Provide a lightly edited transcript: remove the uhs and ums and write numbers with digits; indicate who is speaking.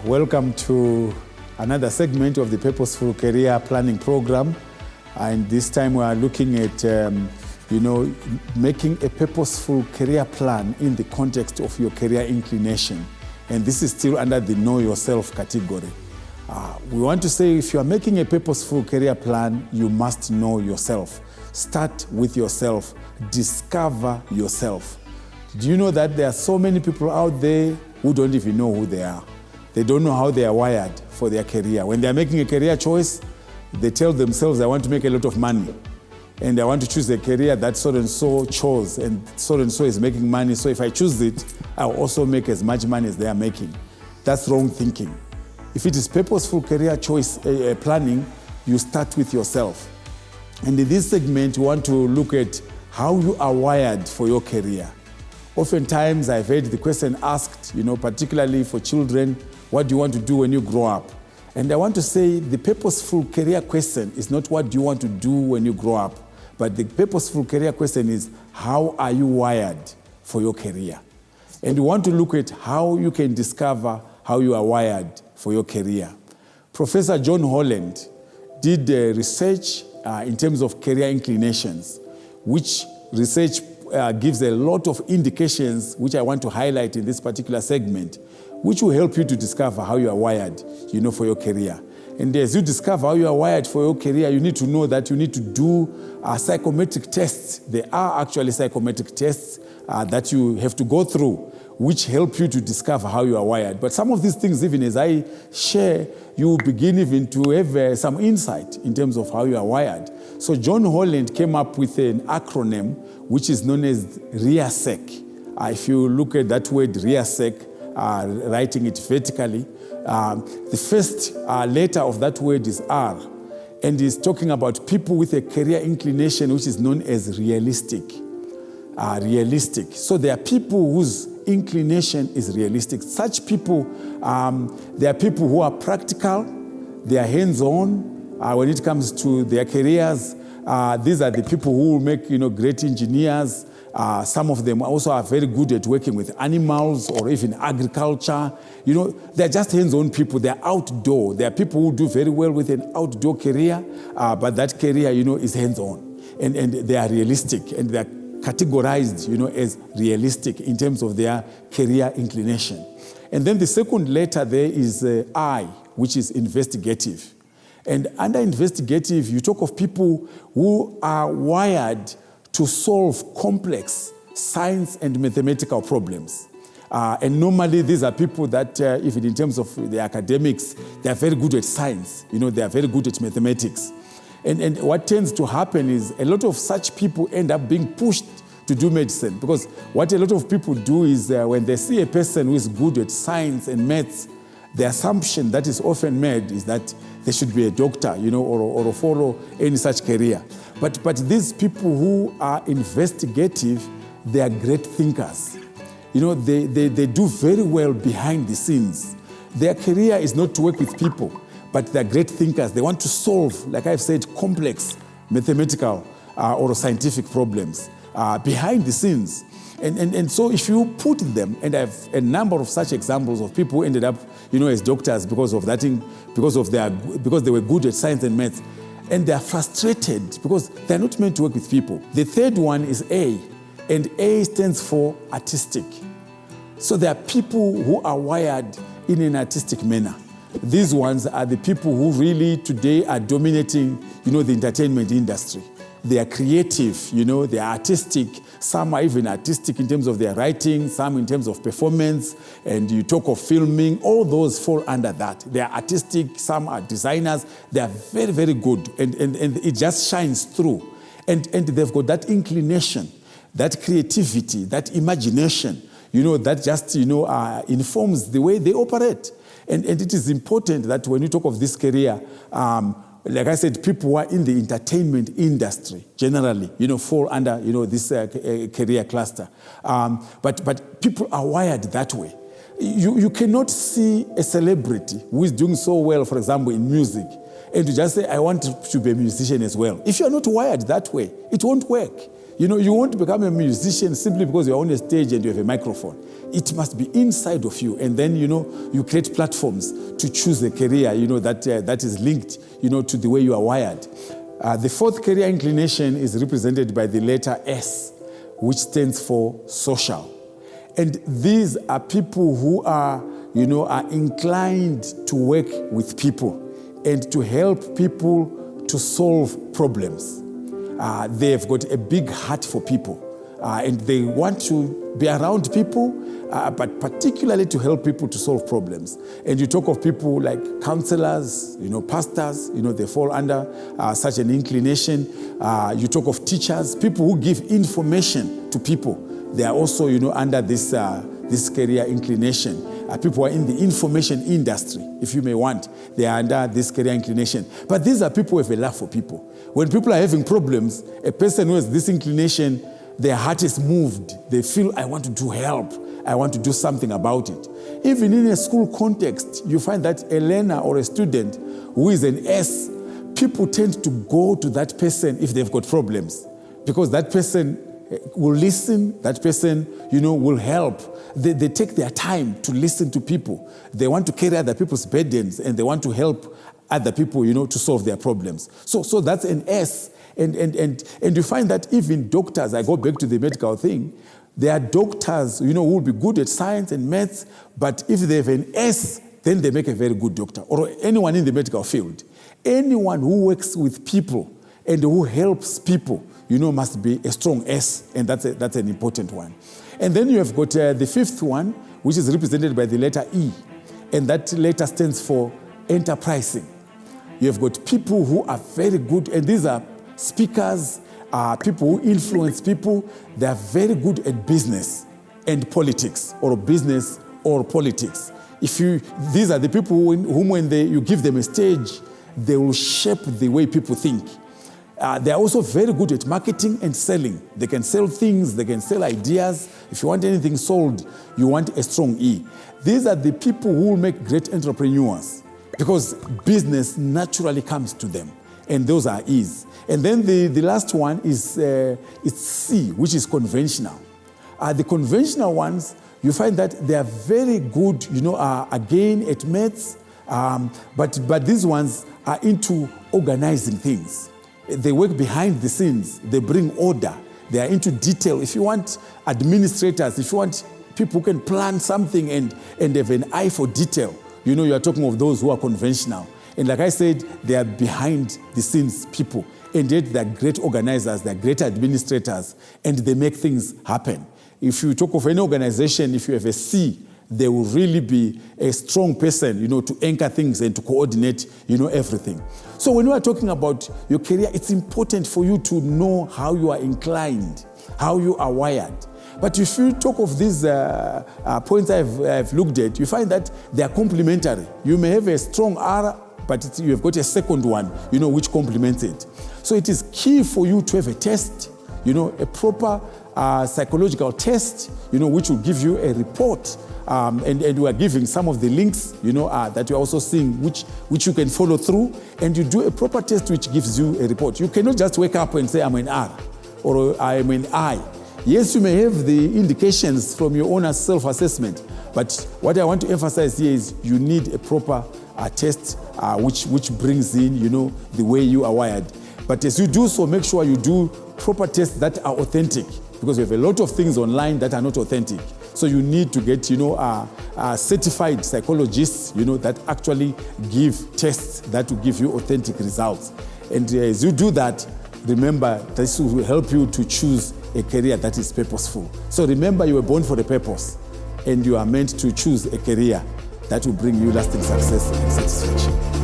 Speaker 1: Welcome to another segment of the Purposeful Career Planning Program. And this time we are looking at, making a purposeful career plan in the context of your career inclination. And this is still under the Know Yourself category. We want to say if you are making a purposeful career plan, you must know yourself. Start with yourself. Discover yourself. Do you know that there are so many people out there who don't even know who they are? They don't know how they are wired for their career. When they are making a career choice, they tell themselves, I want to make a lot of money. And I want to choose a career that so-and-so chose, and so-and-so is making money. So if I choose it, I'll also make as much money as they are making. That's wrong thinking. If it is purposeful career choice planning, you start with yourself. And in this segment, we want to look at how you are wired for your career. Oftentimes, I've heard the question asked, particularly for children, what do you want to do when you grow up? And I want to say the purposeful career question is not what do you want to do when you grow up, but the purposeful career question is how are you wired for your career? And we want to look at how you can discover how you are wired for your career. Professor John Holland did research in terms of career inclinations, which research gives a lot of indications, which I want to highlight in this particular segment, which will help you to discover how you are wired, for your career. And as you discover how you are wired for your career, you need to know that you need to do psychometric tests. There are actually psychometric tests that you have to go through, which help you to discover how you are wired. But some of these things, even as I share, you begin even to have some insight in terms of how you are wired. So John Holland came up with an acronym, which is known as Reassec. If you look at that word Reassec, writing it vertically, the first letter of that word is R, and is talking about people with a career inclination which is known as realistic. Realistic. So there are people whose inclination is realistic. Such people, there are people who are practical, they are hands-on when it comes to their careers. These are the people who will make great engineers. Some of them also are very good at working with animals or even agriculture. They're just hands-on people. They're outdoor. There are people who do very well with an outdoor career, but that career, is hands-on. And they are realistic, and they're categorized, as realistic in terms of their career inclination. And then the second letter there is I, which is investigative. And under investigative, you talk of people who are wired to solve complex science and mathematical problems. And normally these are people that, even in terms of the academics, they are very good at science. They are very good at mathematics. And what tends to happen is a lot of such people end up being pushed to do medicine, because what a lot of people do is when they see a person who is good at science and maths, the assumption that is often made is that they should be a doctor, or follow any such career. But these people who are investigative, they are great thinkers. They do very well behind the scenes. Their career is not to work with people, but they're great thinkers. They want to solve, like I've said, complex mathematical or scientific problems behind the scenes. And so if you put them, and I have a number of such examples of people who ended up, as doctors because of that thing, because they were good at science and maths, and they're frustrated because they're not meant to work with people. The third one is A, and A stands for artistic. So there are people who are wired in an artistic manner. These ones are the people who really today are dominating, the entertainment industry. They are creative, they are artistic. Some are even artistic in terms of their writing, some in terms of performance, and you talk of filming, all those fall under that. They are artistic, some are designers, they are very, very good, and it just shines through. And they've got that inclination, that creativity, that imagination, that just, informs the way they operate. And it is important that when you talk of this career, like I said, people who are in the entertainment industry generally, fall under, this career cluster. But people are wired that way. You cannot see a celebrity who is doing so well, for example, in music, and to just say, I want to be a musician as well. If you're not wired that way, it won't work. You won't become a musician simply because you're on a stage and you have a microphone. It must be inside of you. And then, you create platforms to choose a career, that is linked, to the way you are wired. The fourth career inclination is represented by the letter S, which stands for social. And these are people who are inclined to work with people and to help people to solve problems. They've got a big heart for people, and they want to be around people, but particularly to help people to solve problems. And you talk of people like counselors, pastors, they fall under such an inclination. You talk of teachers, people who give information to people. They are also, under this career inclination. People who are in the information industry, if you may want, they are under this career inclination. But these are people who have a love for people. When people are having problems, a person who has this inclination, their heart is moved. They feel, I want to help. I want to do something about it. Even in a school context, you find that a learner or a student who is an S, people tend to go to that person if they've got problems, because that person will listen, that person, will help. They take their time to listen to people. They want to carry other people's burdens, and they want to help other people, to solve their problems. So that's an S. And you find that even doctors, I go back to the medical thing, there are doctors, who will be good at science and maths, but if they have an S, then they make a very good doctor, or anyone in the medical field. Anyone who works with people and who helps people, must be a strong S, and that's an important one. And then you have got the fifth one, which is represented by the letter E, and that letter stands for enterprising. You have got people who are very good, and these are speakers, people who influence people. They are very good at business and politics, or business or politics. These are the people whom when you give them a stage, they will shape the way people think. They are also very good at marketing and selling. They can sell things, they can sell ideas. If you want anything sold, you want a strong E. These are the people who will make great entrepreneurs, because business naturally comes to them, and those are E's. And then the last one is it's C, which is conventional. The conventional ones, you find that they are very good, again at maths, but these ones are into organizing things. They work behind the scenes. They bring order. They are into detail. If you want administrators, if you want people who can plan something and have an eye for detail, you are talking of those who are conventional. And like I said, they are behind the scenes people. And yet they are great organizers, they are great administrators, and they make things happen. If you talk of any organization, if you have a C, they will really be a strong person, to anchor things and to coordinate, everything. So when we are talking about your career, it's important for you to know how you are inclined, how you are wired. But if you talk of these points I've looked at, you find that they are complementary. You may have a strong R, but you have got a second one, which complements it. So it is key for you to have a test, a proper psychological test, which will give you a report. And we are giving some of the links, that you're also seeing, which you can follow through, and you do a proper test which gives you a report. You cannot just wake up and say, I'm an R, or I'm an I. Yes, you may have the indications from your own self-assessment, but what I want to emphasize here is you need a proper test which brings in, the way you are wired. But as you do so, make sure you do proper tests that are authentic, because we have a lot of things online that are not authentic. So you need to get, certified psychologists, that actually give tests that will give you authentic results. And as you do that, remember, this will help you to choose a career that is purposeful. So remember, you were born for a purpose, and you are meant to choose a career that will bring you lasting success and satisfaction.